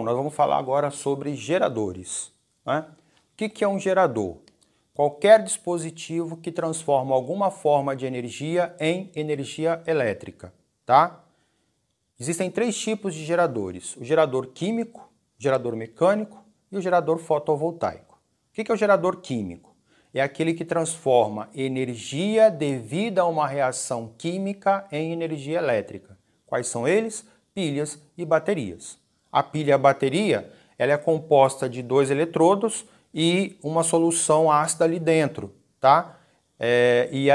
Bom, nós vamos falar agora sobre geradores, né? O que é um gerador? Qualquer dispositivo que transforma alguma forma de energia em energia elétrica, tá? Existem três tipos de geradores: o gerador químico, o gerador mecânico e o gerador fotovoltaico. O que é o gerador químico? É aquele que transforma energia devida a uma reação química em energia elétrica. Quais são eles? Pilhas e baterias. A pilha e a bateria, ela é composta de dois eletrodos e uma solução ácida ali dentro, tá?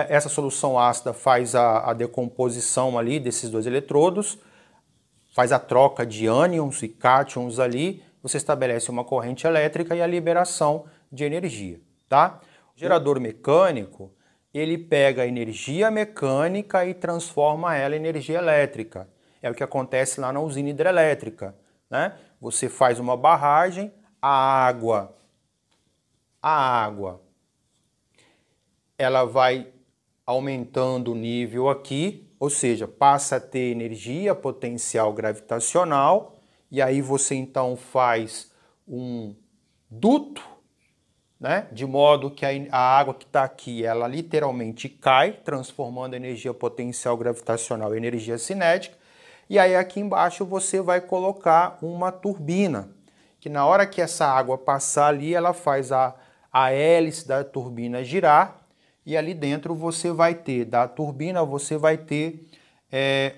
Essa solução ácida faz a decomposição ali desses dois eletrodos, faz a troca de ânions e cátions ali, você estabelece uma corrente elétrica e a liberação de energia, tá? O gerador mecânico, ele pega a energia mecânica e transforma ela em energia elétrica. É o que acontece lá na usina hidrelétrica, né? Você faz uma barragem, a água, ela vai aumentando o nível aqui, ou seja, passa a ter energia potencial gravitacional, e aí você então faz um duto, né? De modo que a água que está aqui, ela literalmente cai, transformando a energia potencial gravitacional em energia cinética, e aí aqui embaixo você vai colocar uma turbina, que na hora que essa água passar ali, ela faz a hélice da turbina girar, e ali dentro você vai ter, da turbina você vai ter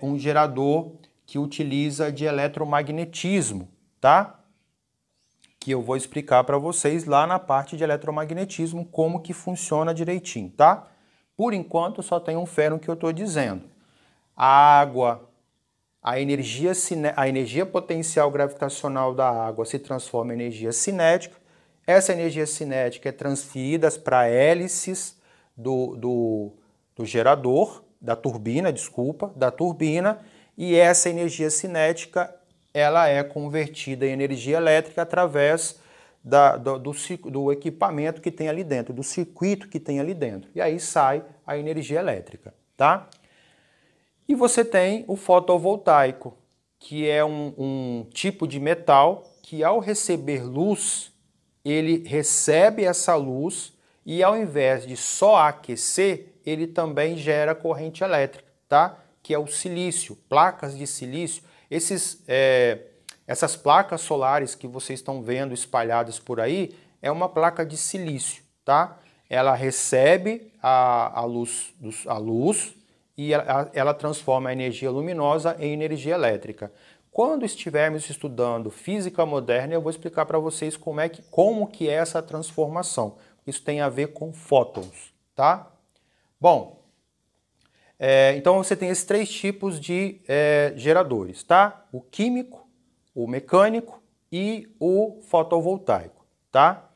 um gerador que utiliza de eletromagnetismo, tá? Que eu vou explicar para vocês lá na parte de eletromagnetismo como que funciona direitinho, tá? Por enquanto só tenham fé no que eu estou dizendo. A água, a energia potencial gravitacional da água se transforma em energia cinética. Essa energia cinética é transferida para hélices do gerador, da turbina, e essa energia cinética ela é convertida em energia elétrica através do equipamento que tem ali dentro, do circuito que tem ali dentro. E aí sai a energia elétrica, tá? E você tem o fotovoltaico, que é um tipo de metal que ao receber luz, ele recebe essa luz e ao invés de só aquecer, ele também gera corrente elétrica, tá? Que é o silício, placas de silício. Essas placas solares que vocês estão vendo espalhadas por aí, é uma placa de silício, tá? Ela recebe a luz e ela transforma a energia luminosa em energia elétrica. Quando estivermos estudando física moderna, eu vou explicar para vocês como que é essa transformação. Isso tem a ver com fótons, tá? Bom, então você tem esses três tipos de geradores, tá? O químico, o mecânico e o fotovoltaico, tá?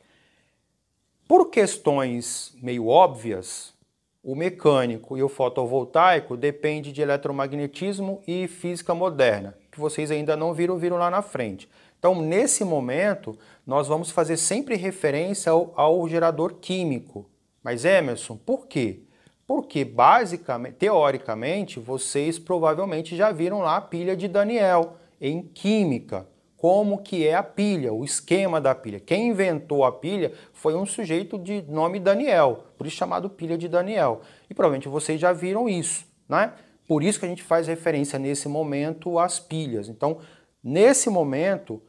Por questões meio óbvias, o mecânico e o fotovoltaico dependem de eletromagnetismo e física moderna, que vocês ainda não viram lá na frente. Então, nesse momento, nós vamos fazer sempre referência ao gerador químico. Mas, Emerson, por quê? Porque, basicamente, teoricamente, vocês provavelmente já viram lá a pilha de Daniel em química. Como que é a pilha, o esquema da pilha. Quem inventou a pilha foi um sujeito de nome Daniel, por isso chamado pilha de Daniel. E provavelmente vocês já viram isso, né? Por isso que a gente faz referência nesse momento às pilhas. Então, nesse momento,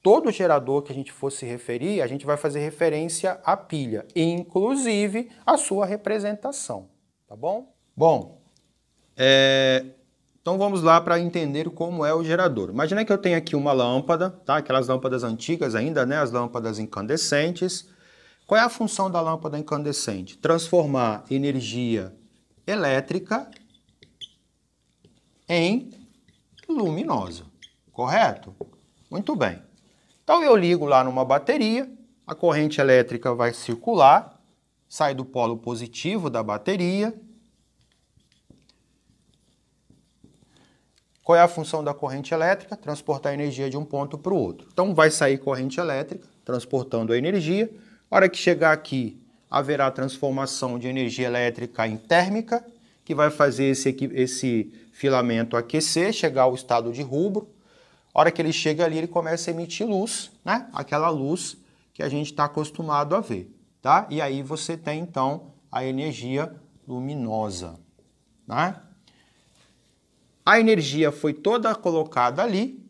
todo gerador que a gente for se referir, a gente vai fazer referência à pilha, inclusive a sua representação, tá bom? Bom, então vamos lá para entender como é o gerador. Imagina que eu tenho aqui uma lâmpada, tá? Aquelas lâmpadas antigas ainda, né? As lâmpadas incandescentes. Qual é a função da lâmpada incandescente? Transformar energia elétrica em luminosa, correto? Muito bem. Então eu ligo lá numa bateria, a corrente elétrica vai circular, sai do polo positivo da bateria. Qual é a função da corrente elétrica? Transportar energia de um ponto para o outro. Então vai sair corrente elétrica, transportando a energia. Na hora que chegar aqui, haverá transformação de energia elétrica em térmica, que vai fazer esse filamento aquecer, chegar ao estado de rubro. A hora que ele chega ali, ele começa a emitir luz, né? Aquela luz que a gente está acostumado a ver, tá? E aí você tem, então, a energia luminosa, né? A energia foi toda colocada ali,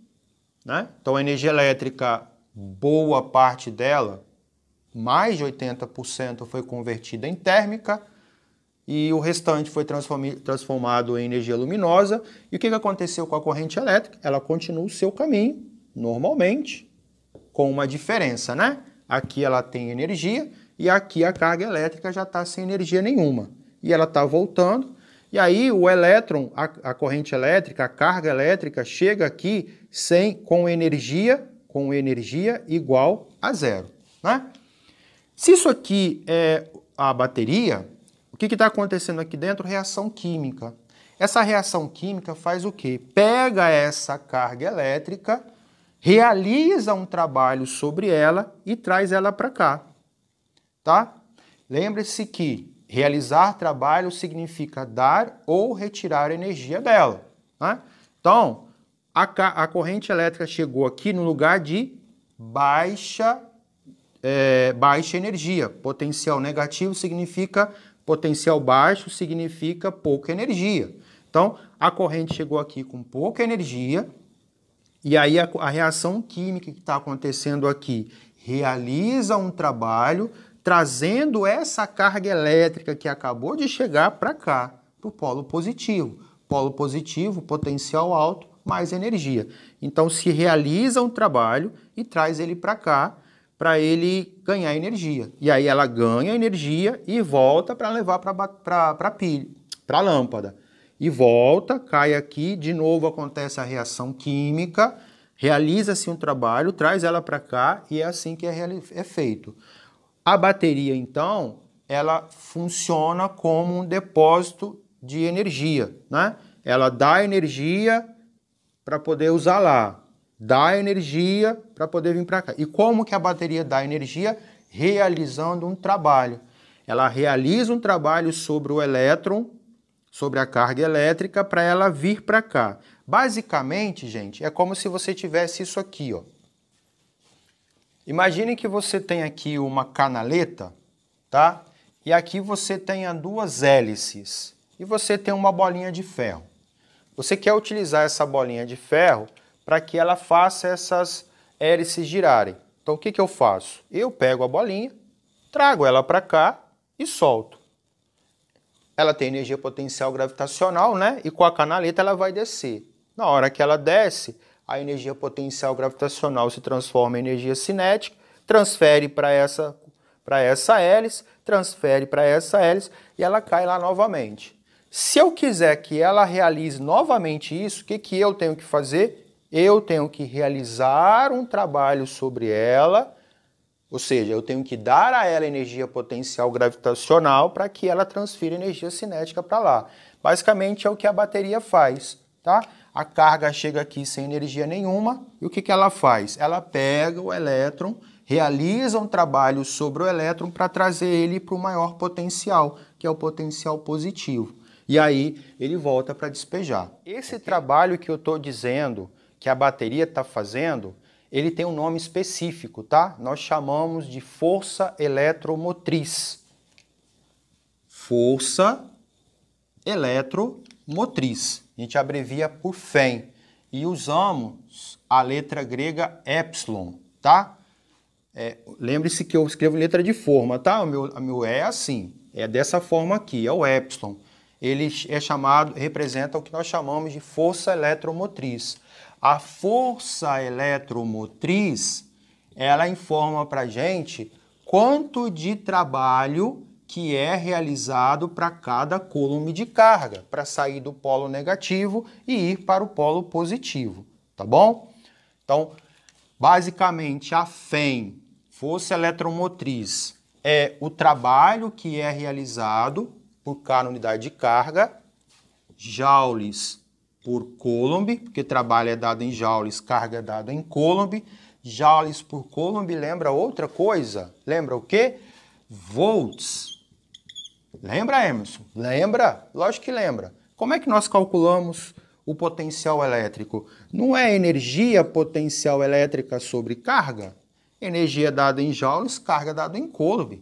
né? Então, a energia elétrica, boa parte dela, mais de 80% foi convertida em térmica e o restante foi transformado em energia luminosa. E o que aconteceu com a corrente elétrica? Ela continua o seu caminho, normalmente, com uma diferença, né? Aqui ela tem energia e aqui a carga elétrica já está sem energia nenhuma. E ela está voltando, e aí o elétron, a corrente elétrica, a carga elétrica chega aqui com energia igual a zero, né? Se isso aqui é a bateria, o que está acontecendo aqui dentro? Reação química. Essa reação química faz o quê? Pega essa carga elétrica, realiza um trabalho sobre ela e traz ela para cá, tá? Lembre-se que realizar trabalho significa dar ou retirar energia dela, né? Então, a corrente elétrica chegou aqui no lugar de baixa energia. Potencial negativo significa potencial baixo, significa pouca energia. Então, a corrente chegou aqui com pouca energia, e aí a reação química que está acontecendo aqui realiza um trabalho, trazendo essa carga elétrica que acabou de chegar para cá, para o polo positivo. Polo positivo, potencial alto, mais energia. Então, se realiza um trabalho e traz ele para cá, para ele ganhar energia. E aí ela ganha energia e volta para levar para a lâmpada. E volta, cai aqui, de novo acontece a reação química, realiza-se um trabalho, traz ela para cá e é assim que é feito. A bateria, então, ela funciona como um depósito de energia, né? Ela dá energia para poder usar lá, dá energia para poder vir para cá. E como que a bateria dá energia? Realizando um trabalho. Ela realiza um trabalho sobre o elétron, sobre a carga elétrica, para ela vir para cá. Basicamente, gente, é como se você tivesse isso aqui, ó. Imagine que você tem aqui uma canaleta, tá? E aqui você tenha duas hélices e você tem uma bolinha de ferro. Você quer utilizar essa bolinha de ferro para que ela faça essas hélices girarem. Então, o que eu faço? Eu pego a bolinha, trago ela para cá e solto. Ela tem energia potencial gravitacional, né? E com a canaleta ela vai descer. Na hora que ela desce, a energia potencial gravitacional se transforma em energia cinética, transfere para essa hélice, transfere para essa hélice e ela cai lá novamente. Se eu quiser que ela realize novamente isso, o que eu tenho que fazer? Eu tenho que realizar um trabalho sobre ela, ou seja, eu tenho que dar a ela energia potencial gravitacional para que ela transfira energia cinética para lá. Basicamente é o que a bateria faz, tá? A carga chega aqui sem energia nenhuma e o que ela faz? Ela pega o elétron, realiza um trabalho sobre o elétron para trazer ele para o maior potencial, que é o potencial positivo. E aí ele volta para despejar. Esse trabalho que eu estou dizendo que a bateria está fazendo, ele tem um nome específico, tá? Nós chamamos de força eletromotriz. Força eletromotriz. A gente abrevia por FEM. E usamos a letra grega epsilon, tá? Lembre-se que eu escrevo letra de forma, tá? O meu é assim, é dessa forma aqui, é o epsilon. Ele representa o que nós chamamos de força eletromotriz. A força eletromotriz, ela informa para a gente quanto de trabalho que é realizado para cada coulomb de carga, para sair do polo negativo e ir para o polo positivo, tá bom? Então, basicamente, a FEM, força eletromotriz, é o trabalho que é realizado por cada unidade de carga, joules por coulomb, porque trabalho é dado em joules, carga é dado em coulomb. Joules por coulomb lembra outra coisa? Lembra o quê? Volts. Lembra, Emerson? Lembra? Lógico que lembra. Como é que nós calculamos o potencial elétrico? Não é energia potencial elétrica sobre carga? Energia dada em joules, carga dada em coulomb.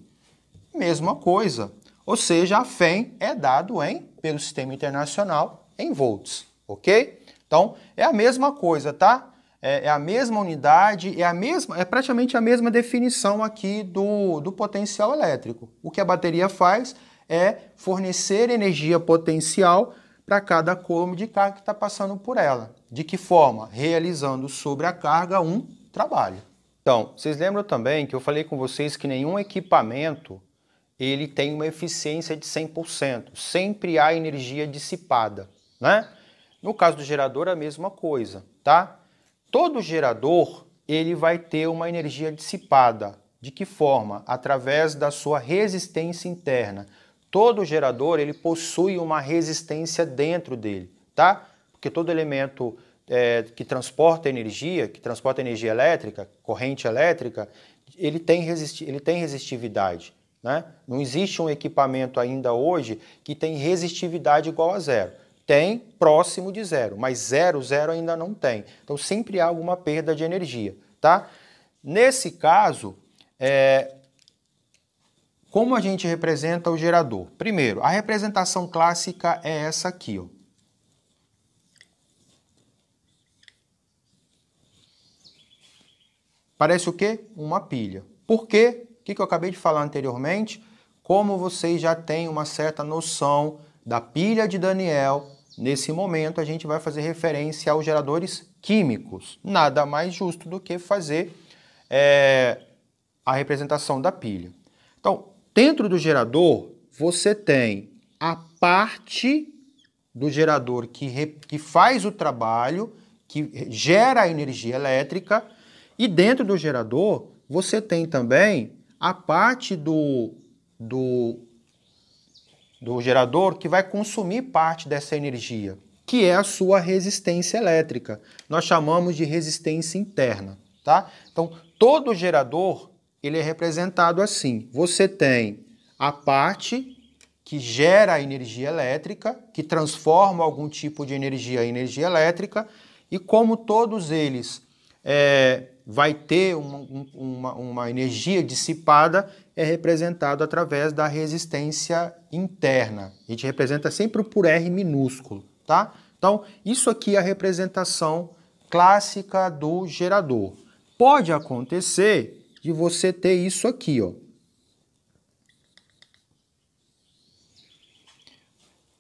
Mesma coisa. Ou seja, a FEM é dado pelo Sistema Internacional em volts, ok? Então, é a mesma coisa, tá? É a mesma unidade, é praticamente a mesma definição aqui do potencial elétrico. O que a bateria faz é fornecer energia potencial para cada coulomb de carga que está passando por ela. De que forma? Realizando sobre a carga um trabalho. Então, vocês lembram também que eu falei com vocês que nenhum equipamento ele tem uma eficiência de 100%. Sempre há energia dissipada, né? No caso do gerador, a mesma coisa, tá? Todo gerador, ele vai ter uma energia dissipada. De que forma? Através da sua resistência interna. Todo gerador, ele possui uma resistência dentro dele, tá? Porque todo elemento que transporta energia elétrica, corrente elétrica, ele tem resistividade. Né? Não existe um equipamento ainda hoje que tem resistividade igual a zero. Tem próximo de zero, mas zero ainda não tem. Então sempre há alguma perda de energia. Tá? Nesse caso, como a gente representa o gerador? Primeiro, a representação clássica é essa aqui. Ó. Parece o quê? Uma pilha. Por quê? O que eu acabei de falar anteriormente? Como vocês já têm uma certa noção da pilha de Daniel, nesse momento a gente vai fazer referência aos geradores químicos. Nada mais justo do que fazer a representação da pilha. Então, dentro do gerador, você tem a parte do gerador que faz o trabalho, que gera a energia elétrica, e dentro do gerador, você tem também a parte do gerador que vai consumir parte dessa energia, que é a sua resistência elétrica. Nós chamamos de resistência interna, tá? Então, todo gerador, ele é representado assim. Você tem a parte que gera a energia elétrica, que transforma algum tipo de energia em energia elétrica, e como todos eles vai ter uma energia dissipada, é representado através da resistência interna. A gente representa sempre por R minúsculo, tá? Então, isso aqui é a representação clássica do gerador. Pode acontecer de você ter isso aqui, ó.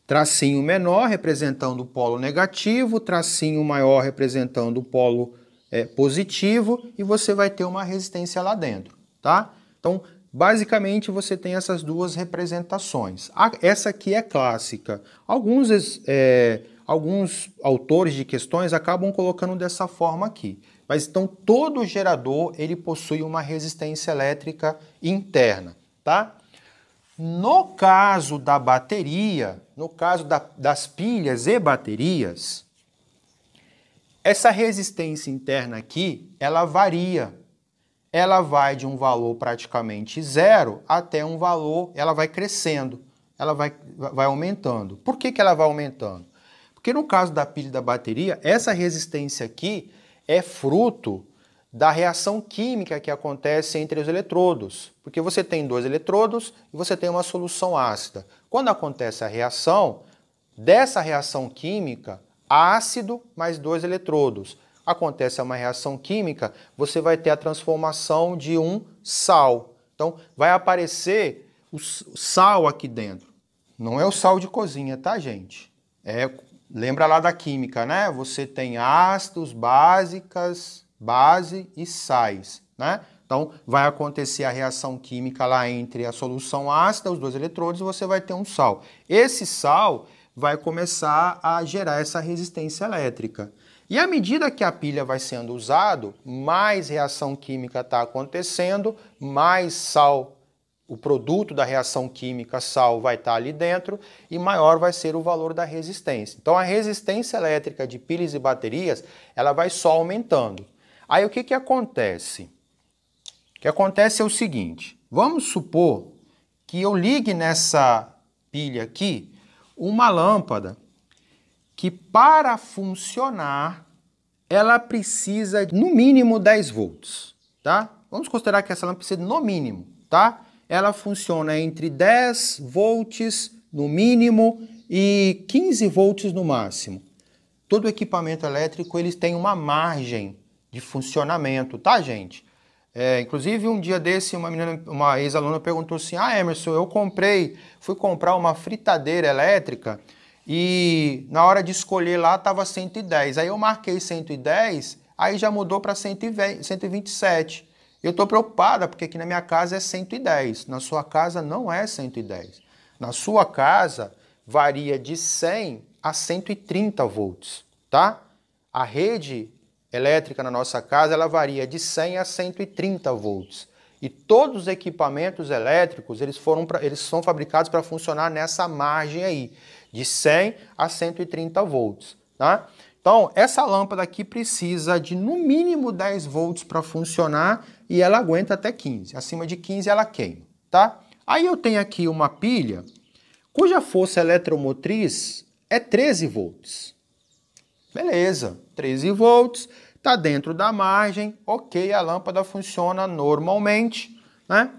Tracinho menor representando o polo negativo, tracinho maior representando o polo positivo, e você vai ter uma resistência lá dentro, tá? Então, basicamente, você tem essas duas representações. Essa aqui é clássica. Alguns autores de questões acabam colocando dessa forma aqui. Mas então, todo gerador, ele possui uma resistência elétrica interna, tá? No caso da bateria, no caso das pilhas e baterias, essa resistência interna aqui, ela varia. Ela vai de um valor praticamente zero até um valor, ela vai crescendo, ela vai aumentando. Por que ela vai aumentando? Porque no caso da pilha e da bateria, essa resistência aqui é fruto da reação química que acontece entre os eletrodos. Porque você tem dois eletrodos e você tem uma solução ácida. Quando acontece a reação, dessa reação química, ácido mais dois eletrodos. Acontece uma reação química, você vai ter a transformação de um sal. Então, vai aparecer o sal aqui dentro. Não é o sal de cozinha, tá, gente? Lembra lá da química, né? Você tem ácidos, base e sais, né? Então, vai acontecer a reação química lá entre a solução ácida, os dois eletrodos, e você vai ter um sal. Esse sal vai começar a gerar essa resistência elétrica. E à medida que a pilha vai sendo usada, mais reação química está acontecendo, mais sal, o produto da reação química sal vai estar ali dentro e maior vai ser o valor da resistência. Então a resistência elétrica de pilhas e baterias, ela vai só aumentando. Aí o que acontece? O que acontece é o seguinte, vamos supor que eu ligue nessa pilha aqui uma lâmpada que para funcionar ela precisa no mínimo 10 volts, tá? Vamos considerar que essa lâmpada precisa no mínimo, tá? Ela funciona entre 10 volts no mínimo e 15 volts no máximo. Todo equipamento elétrico ele tem uma margem de funcionamento, tá, gente? Inclusive, um dia desse, uma ex-aluna perguntou assim: ah, Emerson, fui comprar uma fritadeira elétrica e na hora de escolher lá estava 110. Aí eu marquei 110, aí já mudou para 127. Eu estou preocupada porque aqui na minha casa é 110, na sua casa não é 110. Na sua casa varia de 100 a 130 volts, tá? A rede elétrica na nossa casa ela varia de 100 a 130 volts. E todos os equipamentos elétricos eles são fabricados para funcionar nessa margem aí, de 100 a 130 volts, tá? Então, essa lâmpada aqui precisa de no mínimo 10 volts para funcionar e ela aguenta até 15. Acima de 15 ela queima, tá? Aí eu tenho aqui uma pilha cuja força eletromotriz é 13 volts. Beleza, 13 volts, está dentro da margem, ok, a lâmpada funciona normalmente, né?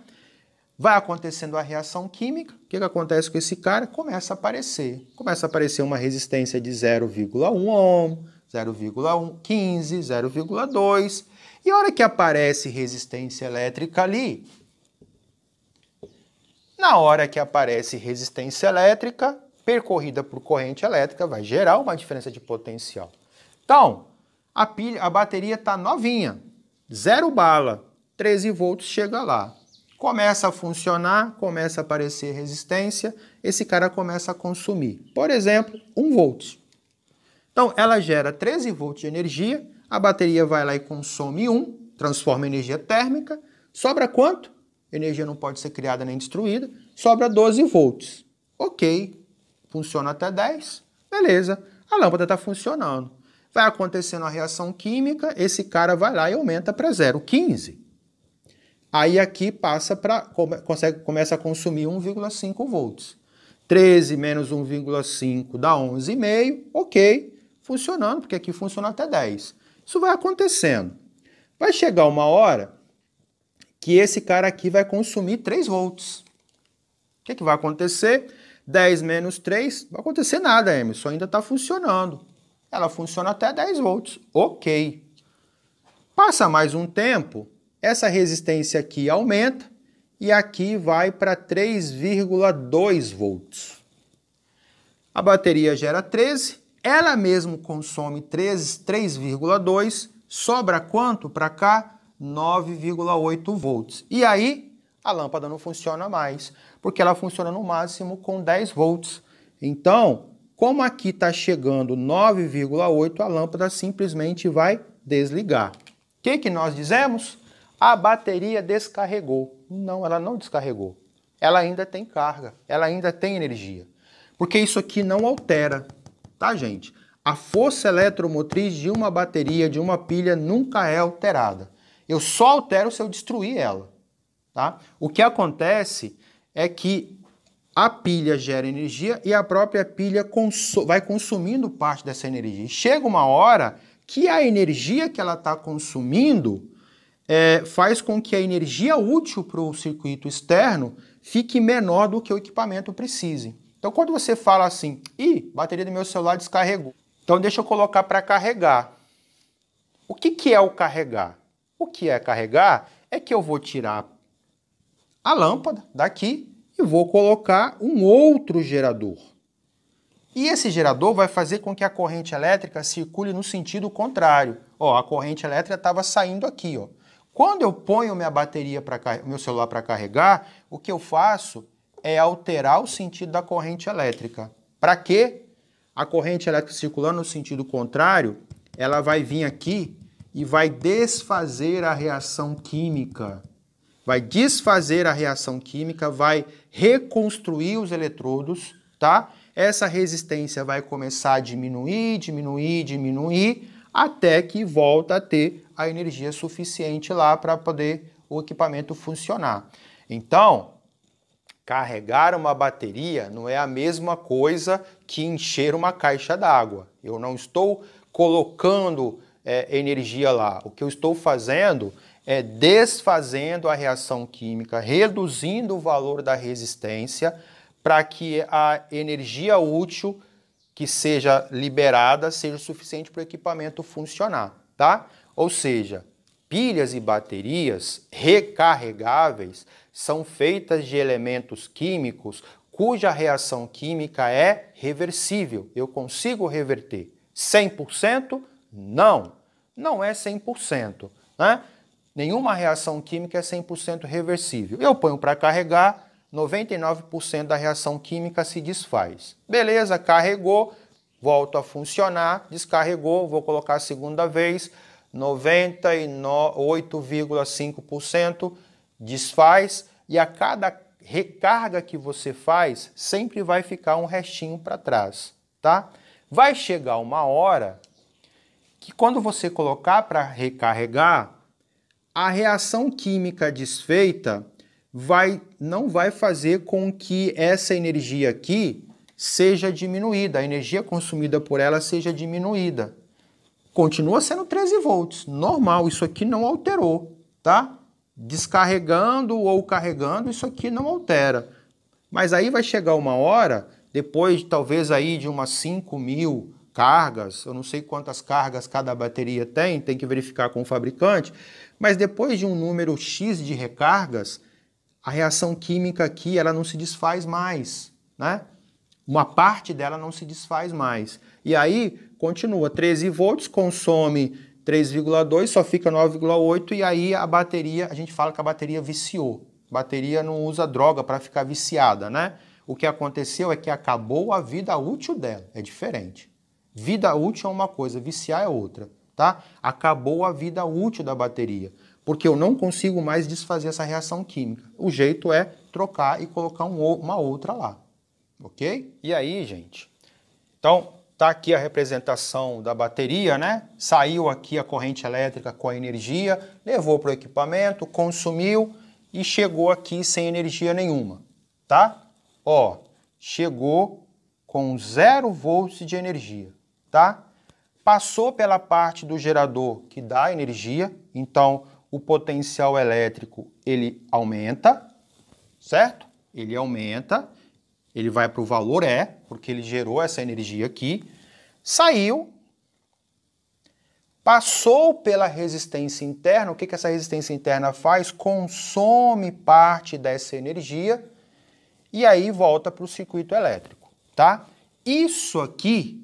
Vai acontecendo a reação química, o que acontece com esse cara? Começa a aparecer uma resistência de 0,1 ohm, 0,15, 0,2, e a hora que aparece resistência elétrica ali, na hora que aparece resistência elétrica, percorrida por corrente elétrica, vai gerar uma diferença de potencial. Então, a bateria está novinha, 0 bala, 13 volts chega lá. Começa a funcionar, começa a aparecer resistência, esse cara começa a consumir, por exemplo, 1 volt. Então, ela gera 13 volts de energia, a bateria vai lá e consome 1, transforma em energia térmica, sobra quanto? Energia não pode ser criada nem destruída, sobra 12 volts. Ok, funciona até 10, beleza, a lâmpada está funcionando. Vai acontecendo a reação química, esse cara vai lá e aumenta para 0,15. Aí aqui começa a consumir 1,5 volts. 13 menos 1,5 dá 11,5, ok, funcionando, porque aqui funciona até 10. Isso vai acontecendo. Vai chegar uma hora que esse cara aqui vai consumir 3 volts. O que vai acontecer? 10 menos 3, não vai acontecer nada, Emerson, ainda está funcionando. Ela funciona até 10 volts, ok. Passa mais um tempo, essa resistência aqui aumenta e aqui vai para 3,2 volts. A bateria gera 13, ela mesmo consome 3,2, sobra quanto para cá? 9,8 volts. E aí, a lâmpada não funciona mais, porque ela funciona no máximo com 10 volts. Então, como aqui está chegando 9,8, a lâmpada simplesmente vai desligar. O que nós dizemos? A bateria descarregou. Não, ela não descarregou. Ela ainda tem carga, ela ainda tem energia. Porque isso aqui não altera, tá, gente? A força eletromotriz de uma bateria, de uma pilha, nunca é alterada. Eu só altero se eu destruir ela, tá? O que acontece é que a pilha gera energia e a própria pilha vai consumindo parte dessa energia. E chega uma hora que a energia que ela está consumindo faz com que a energia útil para o circuito externo fique menor do que o equipamento precise. Então, quando você fala assim, bateria do meu celular descarregou, então deixa eu colocar para carregar. O que é o carregar? O que é carregar é que eu vou tirar a lâmpada daqui e vou colocar um outro gerador. E esse gerador vai fazer com que a corrente elétrica circule no sentido contrário. Ó, a corrente elétrica estava saindo aqui, ó. Quando eu ponho meu celular para carregar, o que eu faço é alterar o sentido da corrente elétrica. Para quê? A corrente elétrica circulando no sentido contrário, ela vai vir aqui e vai desfazer a reação química. Vai desfazer a reação química, vai reconstruir os eletrodos, tá? Essa resistência vai começar a diminuir, até que volta a ter a energia suficiente lá para poder o equipamento funcionar. Então, Carregar uma bateria não é a mesma coisa que encher uma caixa d'água. Eu não estou colocando energia lá. O que eu estou fazendo é desfazendo a reação química, reduzindo o valor da resistência para que a energia útil que seja liberada seja suficiente para o equipamento funcionar, tá? Ou seja, pilhas e baterias recarregáveis são feitas de elementos químicos cuja reação química é reversível. Eu consigo reverter. 100%? Não. Não é 100%, né? Nenhuma reação química é 100% reversível. Eu ponho para carregar, 99% da reação química se desfaz. Beleza, carregou, volta a funcionar, descarregou, vou colocar a segunda vez, 98,5% desfaz, e a cada recarga que você faz, sempre vai ficar um restinho para trás, tá? Vai chegar uma hora que quando você colocar para recarregar, a reação química desfeita não vai fazer com que essa energia aqui seja diminuída, a energia consumida por ela seja diminuída. Continua sendo 13 volts, normal, isso aqui não alterou, tá? Descarregando ou carregando, isso aqui não altera. Mas aí vai chegar uma hora, depois talvez aí de umas 5.000 cargas, eu não sei quantas cargas cada bateria tem que verificar com o fabricante, mas depois de um número X de recargas, a reação química aqui ela não se desfaz mais, né? Uma parte dela não se desfaz mais. E aí continua, 13 volts, consome 3,2, só fica 9,8 e aí a bateria, a gente fala que a bateria viciou. A bateria não usa droga para ficar viciada, né? O que aconteceu é que acabou a vida útil dela, é diferente. Vida útil é uma coisa, viciar é outra, tá? Acabou a vida útil da bateria, porque eu não consigo mais desfazer essa reação química. O jeito é trocar e colocar uma outra lá, ok? E aí, gente, então tá aqui a representação da bateria, né? Saiu aqui a corrente elétrica com a energia, levou para o equipamento, consumiu e chegou aqui sem energia nenhuma, tá? Ó, chegou com 0 volts de energia, tá? Passou pela parte do gerador que dá energia, então o potencial elétrico ele aumenta, certo? Ele aumenta, ele vai para o valor E, porque ele gerou essa energia aqui, saiu, passou pela resistência interna, o que essa resistência interna faz? Consome parte dessa energia e aí volta para o circuito elétrico, tá? Isso aqui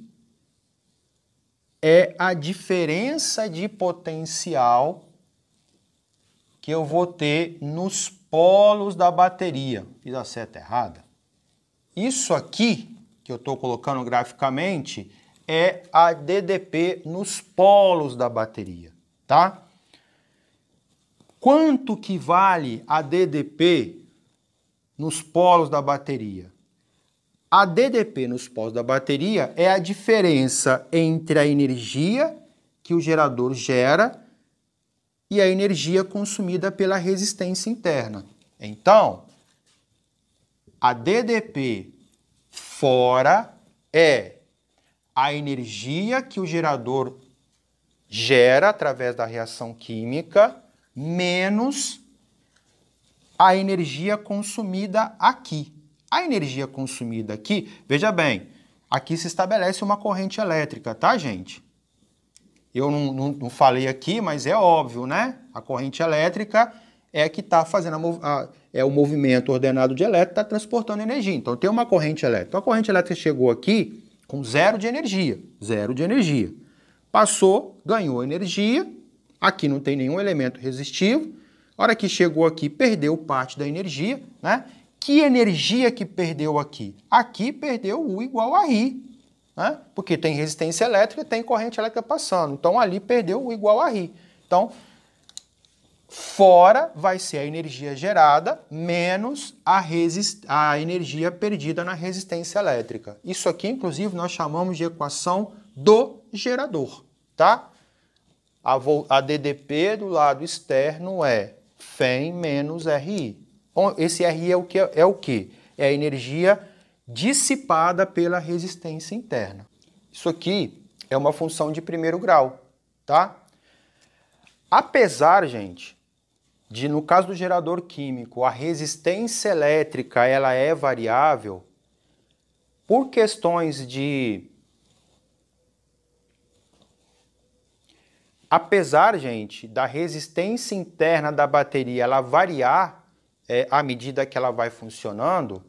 é a diferença de potencial que eu vou ter nos polos da bateria. Fiz a seta errada? Isso aqui, que eu estou colocando graficamente, é a DDP nos polos da bateria, tá? Quanto que vale a DDP nos polos da bateria? A DDP nos polos da bateria é a diferença entre a energia que o gerador gera e a energia consumida pela resistência interna. Então, a DDP fora é a energia que o gerador gera através da reação química menos a energia consumida aqui. A energia consumida aqui, veja bem, aqui se estabelece uma corrente elétrica, tá, gente? Eu não falei aqui, mas é óbvio, né? A corrente elétrica é que está fazendo o movimento ordenado de elétron, está transportando energia. Então tem uma corrente elétrica. A corrente elétrica chegou aqui com 0 de energia. 0 de energia. Passou, ganhou energia. Aqui não tem nenhum elemento resistivo. A hora que chegou aqui, perdeu parte da energia, né? Que energia que perdeu aqui? Aqui perdeu U igual a I, né? Porque tem resistência elétrica e tem corrente elétrica passando. Então ali perdeu U igual a I. Então, fora vai ser a energia gerada menos a energia perdida na resistência elétrica. Isso aqui, inclusive, nós chamamos de equação do gerador, tá? A DDP do lado externo é FEM menos RI. Esse RI é o que? É o quê? É a energia dissipada pela resistência interna. Isso aqui é uma função de primeiro grau, tá? Apesar, gente, de no caso do gerador químico, a resistência elétrica ela é variável, por questões de... Apesar, gente, da resistência interna da bateria ela variar à medida que ela vai funcionando,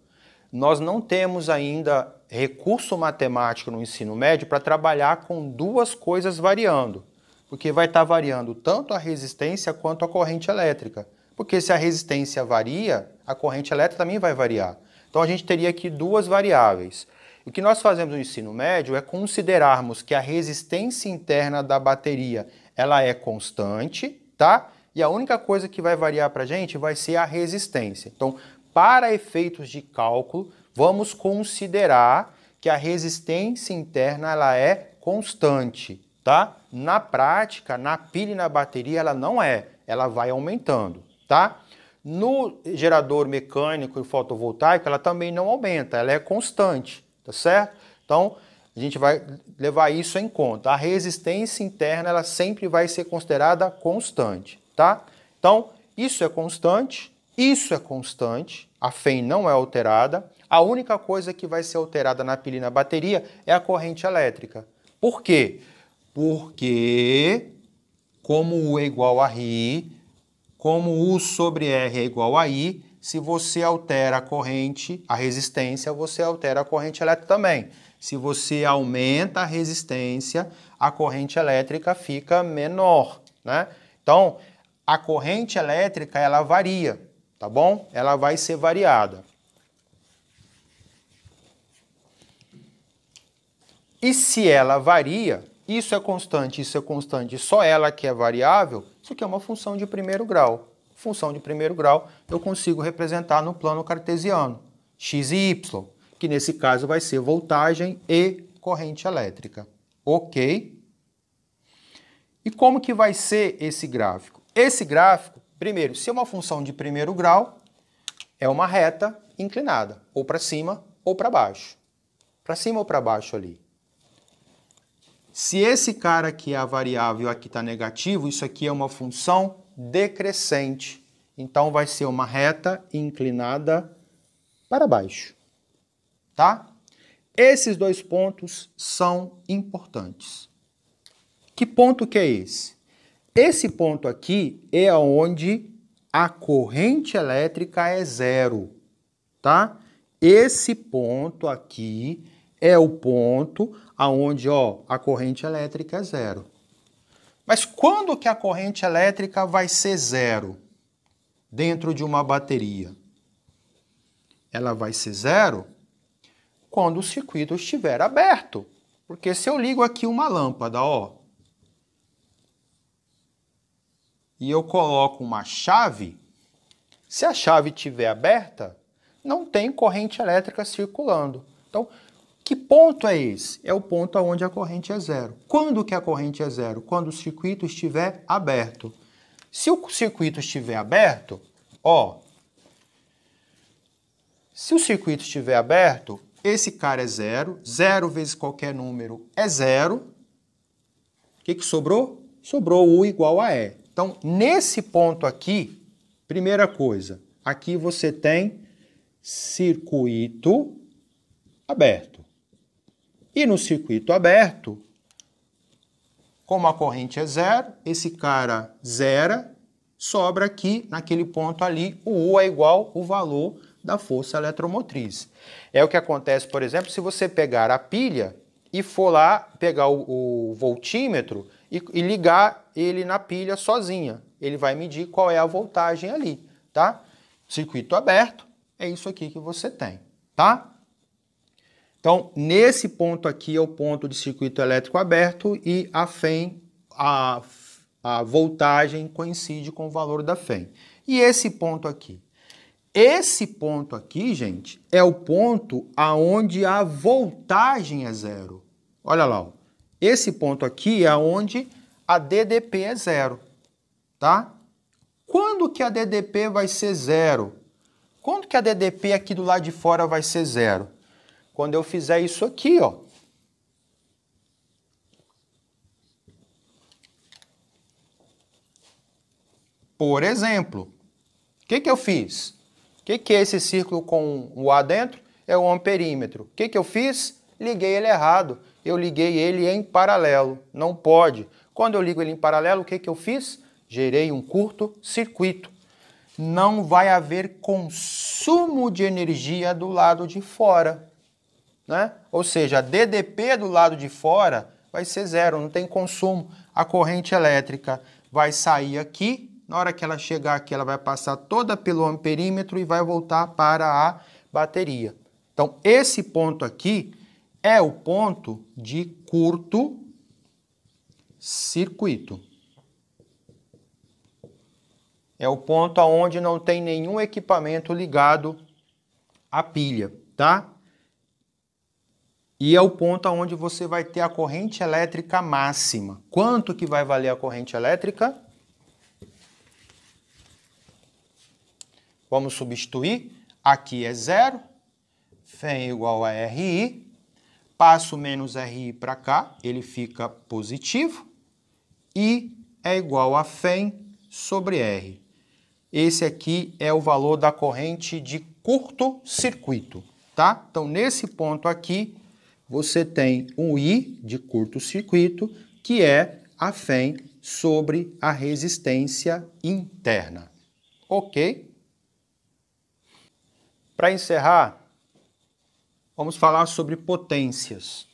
nós não temos ainda recurso matemático no ensino médio para trabalhar com duas coisas variando, porque vai estar variando tanto a resistência quanto a corrente elétrica, porque se a resistência varia, a corrente elétrica também vai variar. Então a gente teria aqui duas variáveis. O que nós fazemos no ensino médio é considerarmos que a resistência interna da bateria ela é constante, tá? E a única coisa que vai variar para a gente vai ser a resistência. Então, para efeitos de cálculo, vamos considerar que a resistência interna ela é constante, tá? Na prática, na pilha e na bateria, ela não é, ela vai aumentando, tá? No gerador mecânico e fotovoltaico, ela também não aumenta, ela é constante, tá certo? Então, a gente vai levar isso em conta. A resistência interna, ela sempre vai ser considerada constante, tá? Então, isso é constante, a FEM não é alterada. A única coisa que vai ser alterada na pilha e na bateria é a corrente elétrica. Por quê? Porque, como U é igual a RI, como U sobre R é igual a I, se você altera a corrente, a resistência, você altera a corrente elétrica também. Se você aumenta a resistência, a corrente elétrica fica menor, né? Então, a corrente elétrica, ela varia, tá bom? Ela vai ser variada. E se ela varia, isso é constante, só ela que é variável, isso aqui é uma função de primeiro grau. Função de primeiro grau eu consigo representar no plano cartesiano, x e y, que nesse caso vai ser voltagem e corrente elétrica. Ok? E como que vai ser esse gráfico? Esse gráfico, primeiro, se é uma função de primeiro grau, é uma reta inclinada, ou para cima ou para baixo. Para cima ou para baixo ali. Se esse cara aqui é a variável, aqui está negativo, isso aqui é uma função decrescente. Então vai ser uma reta inclinada para baixo. Tá? Esses dois pontos são importantes. Que ponto que é esse? Esse ponto aqui é onde a corrente elétrica é zero, tá? Esse ponto aqui é o ponto aonde, ó, a corrente elétrica é zero. Mas quando que a corrente elétrica vai ser zero dentro de uma bateria? Ela vai ser zero quando o circuito estiver aberto. Porque se eu ligo aqui uma lâmpada, ó, e eu coloco uma chave, se a chave estiver aberta, não tem corrente elétrica circulando. Então, que ponto é esse? É o ponto onde a corrente é zero. Quando que a corrente é zero? Quando o circuito estiver aberto. Se o circuito estiver aberto, ó, se o circuito estiver aberto, esse cara é zero, zero vezes qualquer número é zero. O que sobrou? Sobrou U igual a E. Então, nesse ponto aqui, primeira coisa, aqui você tem circuito aberto. E no circuito aberto, como a corrente é zero, esse cara zera, sobra aqui, naquele ponto ali, o U é igual ao valor da força eletromotriz. É o que acontece, por exemplo, se você pegar a pilha e for lá pegar o voltímetro e ligar ele na pilha sozinha. Ele vai medir qual é a voltagem ali, tá? Circuito aberto, é isso aqui que você tem, tá? Então, nesse ponto aqui é o ponto de circuito elétrico aberto e a FEM, a voltagem coincide com o valor da FEM. E esse ponto aqui? Esse ponto aqui, gente, é o ponto aonde a voltagem é zero. Olha lá, ó. Esse ponto aqui é onde a DDP é zero, tá? Quando que a DDP vai ser zero? Quando que a DDP aqui do lado de fora vai ser zero? Quando eu fizer isso aqui, ó. Por exemplo, o que eu fiz? O que é esse círculo com o A dentro? É o amperímetro. O que eu fiz? Liguei ele errado. Eu liguei ele em paralelo. Não pode. Quando eu ligo ele em paralelo, o que eu fiz? Gerei um curto-circuito. Não vai haver consumo de energia do lado de fora, né? Ou seja, a DDP do lado de fora vai ser zero, não tem consumo. A corrente elétrica vai sair aqui, na hora que ela chegar aqui, ela vai passar toda pelo amperímetro e vai voltar para a bateria. Então, esse ponto aqui é o ponto de curto-circuito. É o ponto onde não tem nenhum equipamento ligado à pilha, tá? E é o ponto onde você vai ter a corrente elétrica máxima. Quanto que vai valer a corrente elétrica? Vamos substituir. Aqui é zero. Φ igual a RI. Passo menos RI para cá, ele fica positivo. I é igual a Φ sobre R. Esse aqui é o valor da corrente de curto-circuito, tá? Então, nesse ponto aqui, você tem um I de curto-circuito, que é a Φ sobre a resistência interna. Ok? Para encerrar, vamos falar sobre potências.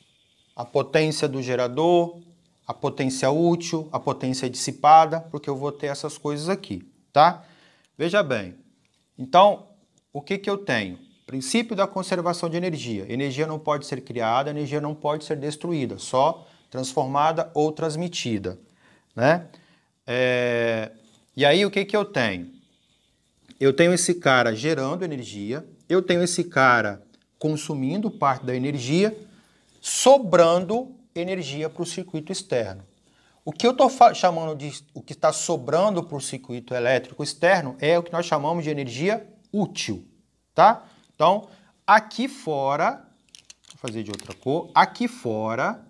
A potência do gerador, a potência útil, a potência dissipada, porque eu vou ter essas coisas aqui, tá? Veja bem, então, o que eu tenho? Princípio da conservação de energia. Energia não pode ser criada, energia não pode ser destruída, só transformada ou transmitida, né? E aí, o que eu tenho? Eu tenho esse cara gerando energia, eu tenho esse cara consumindo parte da energia, sobrando energia para o circuito externo. O que eu estou chamando de o que está sobrando para o circuito elétrico externo é o que nós chamamos de energia útil, tá? Então, aqui fora, vou fazer de outra cor, aqui fora,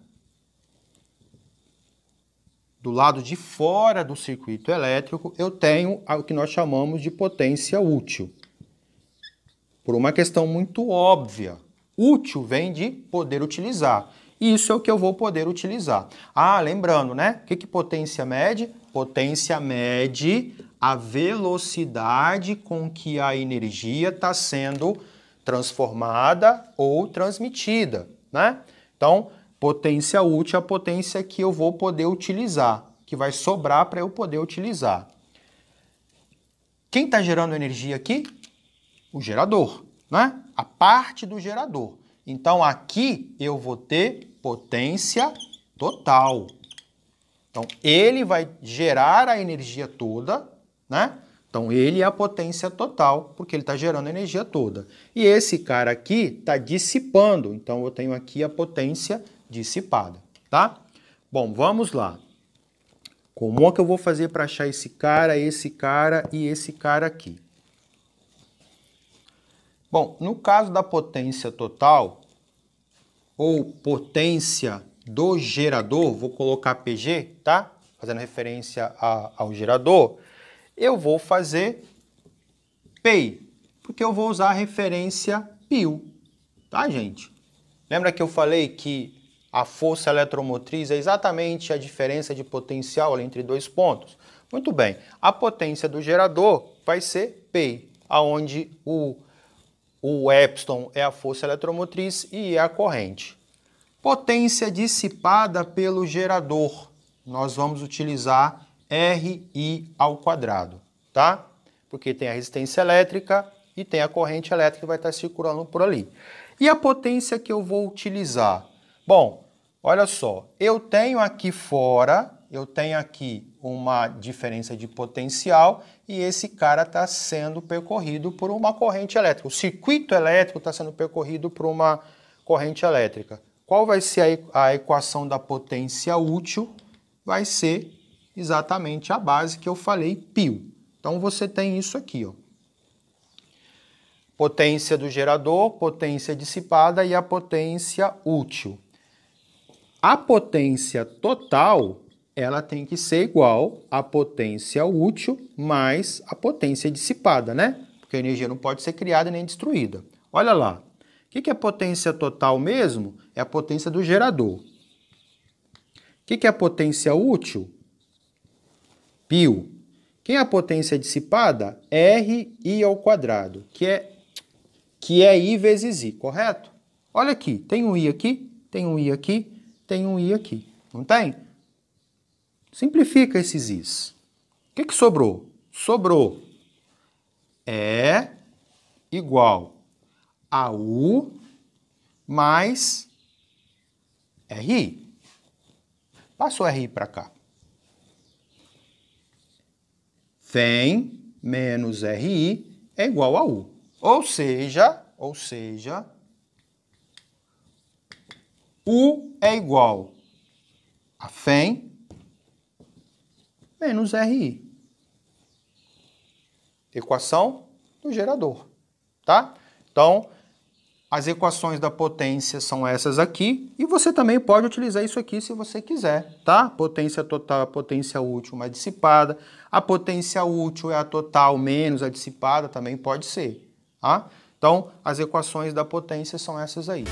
do lado de fora do circuito elétrico, eu tenho o que nós chamamos de potência útil. Por uma questão muito óbvia. Útil vem de poder utilizar. Isso é o que eu vou poder utilizar. Ah, lembrando, né? O que potência mede? Potência mede a velocidade com que a energia está sendo transformada ou transmitida, né? Então, potência útil é a potência que eu vou poder utilizar, que vai sobrar para eu poder utilizar. Quem está gerando energia aqui? O gerador, né? A parte do gerador. Então, aqui eu vou ter potência total. Então, ele vai gerar a energia toda, né? Então, ele é a potência total, porque ele está gerando a energia toda. E esse cara aqui está dissipando. Então, eu tenho aqui a potência dissipada, tá? Bom, vamos lá. Como é que eu vou fazer para achar esse cara e esse cara aqui? Bom, no caso da potência total, ou potência do gerador, vou colocar PG, tá? Fazendo referência ao gerador, eu vou fazer PI, porque eu vou usar a referência PIL, tá, gente? Lembra que eu falei que a força eletromotriz é exatamente a diferença de potencial entre dois pontos? Muito bem, a potência do gerador vai ser PI, onde o epsilon é a força eletromotriz e é a corrente. Potência dissipada pelo gerador. Nós vamos utilizar RI ao quadrado, tá? Porque tem a resistência elétrica e tem a corrente elétrica que vai estar circulando por ali. E a potência que eu vou utilizar? Bom, olha só, eu tenho aqui fora, eu tenho aqui uma diferença de potencial e esse cara está sendo percorrido por uma corrente elétrica. O circuito elétrico está sendo percorrido por uma corrente elétrica. Qual vai ser a equação da potência útil? Vai ser exatamente a base que eu falei, π. Então, você tem isso aqui, ó. Potência do gerador, potência dissipada e a potência útil. A potência total, ela tem que ser igual à potência útil mais a potência dissipada, né? Porque a energia não pode ser criada nem destruída. Olha lá. O que é potência total mesmo? É a potência do gerador. O que é a potência útil? Π. Quem é a potência dissipada? RI ao quadrado, que é I vezes I, correto? Olha aqui, tem um I aqui, tem um I aqui, tem um I aqui, não tem? Simplifica esses Is. O que sobrou? Sobrou E igual a U mais RI. Passa o RI para cá. Vem menos RI é igual a U. Ou seja, U é igual a Fem menos RI. Equação do gerador, tá? Então, as equações da potência são essas aqui, e você também pode utilizar isso aqui se você quiser, tá? Potência total é a potência útil mais dissipada, a potência útil é a total menos a dissipada, também pode ser, tá? Então, as equações da potência são essas aí.